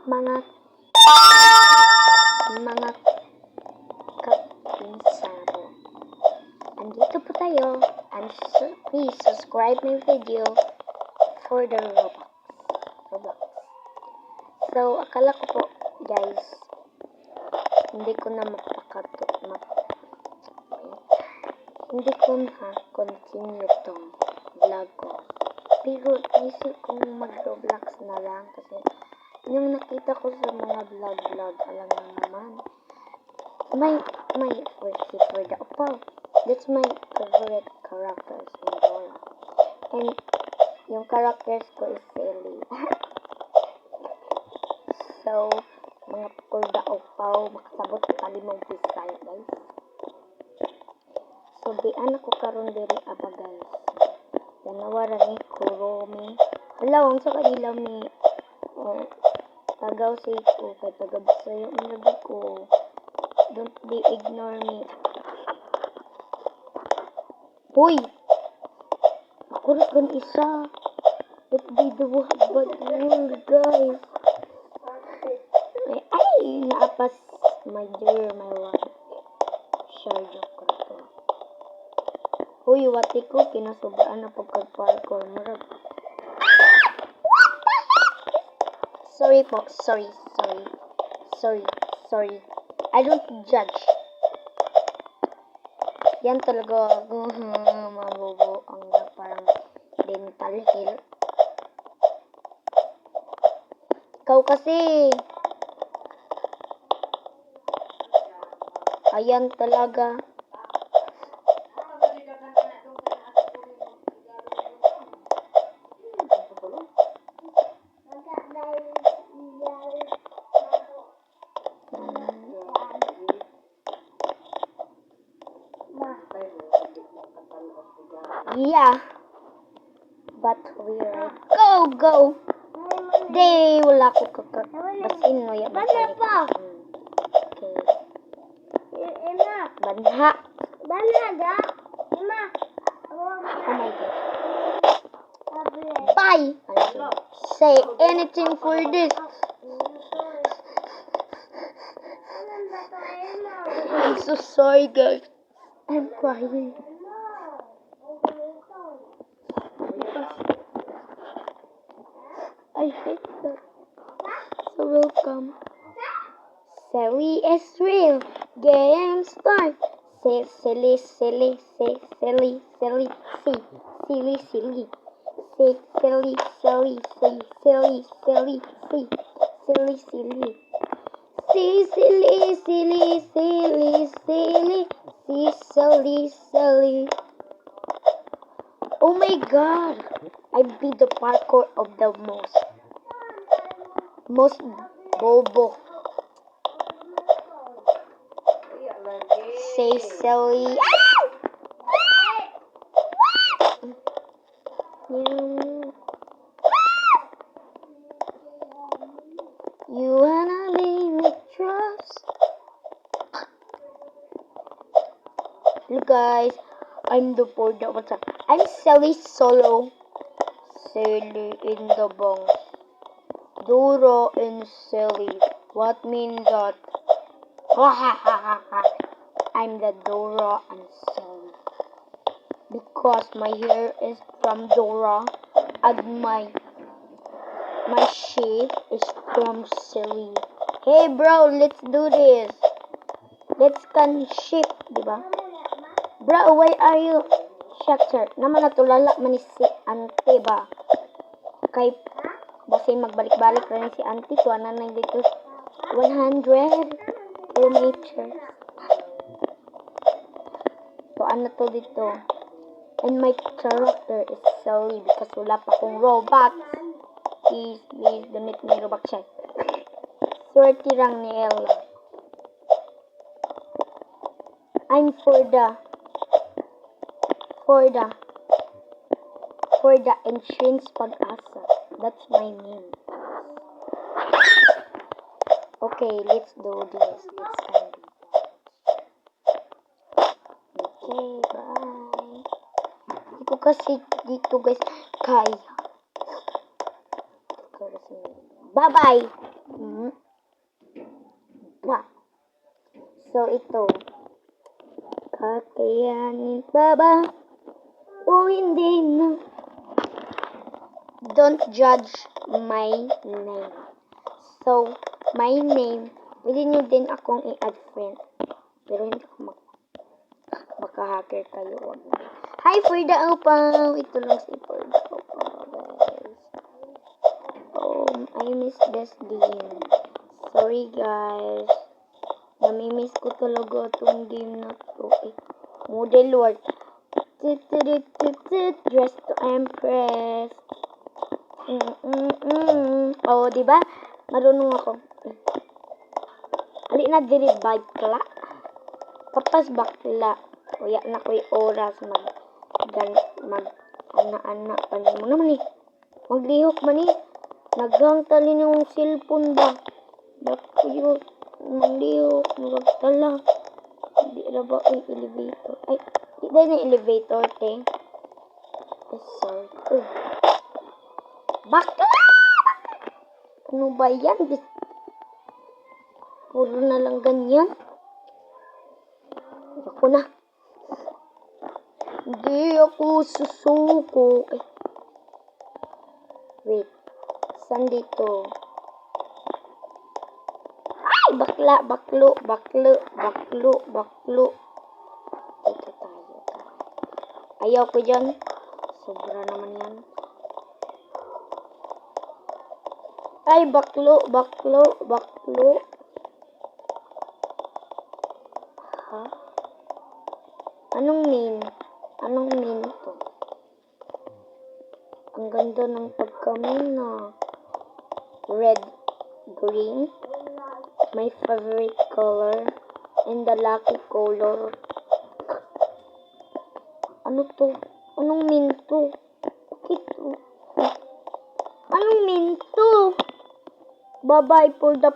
mga kapinsano. Andito po tayo, and please subscribe my video for the Roblox. So, akala ko po, guys, hindi ko na hindi ko na continue tong vlog ko. Pero, isip kong mag-Roblox na lang kasi yung nakita ko sa mga vlog, alam mo naman, my for the Opal. That's my favorite characters in Dora. And yung characters ko is Ellie. So, mga pulda Opal, makasabot sa kalimang pisay, guys. So, diyan ako karon diri aba, guys. Yanawara ni Kuromi. Hala, ang sa kanila ni tagaw say ko, kay tagab sa'yo ang labi ko. Don't be ignore me. Hoy! Ako rin isa. Don't be the bad world, guys. Ay, naapas. My dear, my love. Sharjo ko to. Hoy, wati ko, kinasobraan na pagkag-parkour. Marag. Sorry po. Sorry. I don't judge. Yan talaga, mabobo ang parang dental hill. Ikaw kasi. Ayan talaga. Yeah. But we're go. Day wala ko basin no ya. Okay. Banha ga. Ima. Oh my God. Bye. Say anything for this. I'm so sorry, guys. I'm crying. I hate that. So welcome. Silly is real. Game start. Say silly. Say silly. Say silly. Say silly. Say silly. Say silly. Oh my God! I beat the parkour of the most bobo. Say silly. You wanna leave me trust? Look, guys, I'm the board. What's up? I'm Sally Solo. Silly in the bong. Dora and Silly. What means that? I'm the Dora and Silly. Because my hair is from Dora and my shape is from Silly. Hey bro, let's do this. Let's can ship, diba? Bro, why are you? Shutter. Naman natulala man si Auntie ba? Kay basi magbalik-balik rin si Auntie. Tuwa na dito 100 kilometers. Tuwa na to dito. And my character is Silly because wala pa kong Robux. Please, donate me Robux siya. Swerte lang ni Ella. I'm for the entrance pag-asa. That's my name. Okay, let's do this. Let's can do that. Okay, bye. Hindi ko kasi dito, guys, kaya. Bye-bye. Wah. So, ito. Kakayanin pa ba? O hindi na? Don't judge my name. So, my name, pwede nyo din akong i-add friend. Pero hindi ako maka-hacker kayo. Wag na. Hi, Ferda Upaw! Ito lang si Ferda Upaw, guys. I miss Desdin. Sorry, guys. Namimiss ko talaga itong game na to. Model World. Dress to Empress. Oh, diba? Marunong ako. Ali na diri bakla. Kapas bakla. Kuya na ko'y oras ana-ana pa mo naman eh. Maglihok man eh. Naghang tali ng cellphone ba? Dako yun. Maglihok. Magagtala. Hindi na ba ay elevator? Ay, hindi na elevator, te. Sorry. Bakla! Ano ba yan? Puro na lang ganyan. Ako na. Hindi ako susuko. Wait. Saan dito? Ay! Bakla! Baklo! Dito tayo. Ayaw ko dyan. Sobra naman yan. Ay! Baklo! Ha? Anong main to? Ang ganda ng pagka-main na. Red, green. My favorite color. And the lucky color. Ano to? Anong main to? Bakit to? Anong main to? Bye-bye for the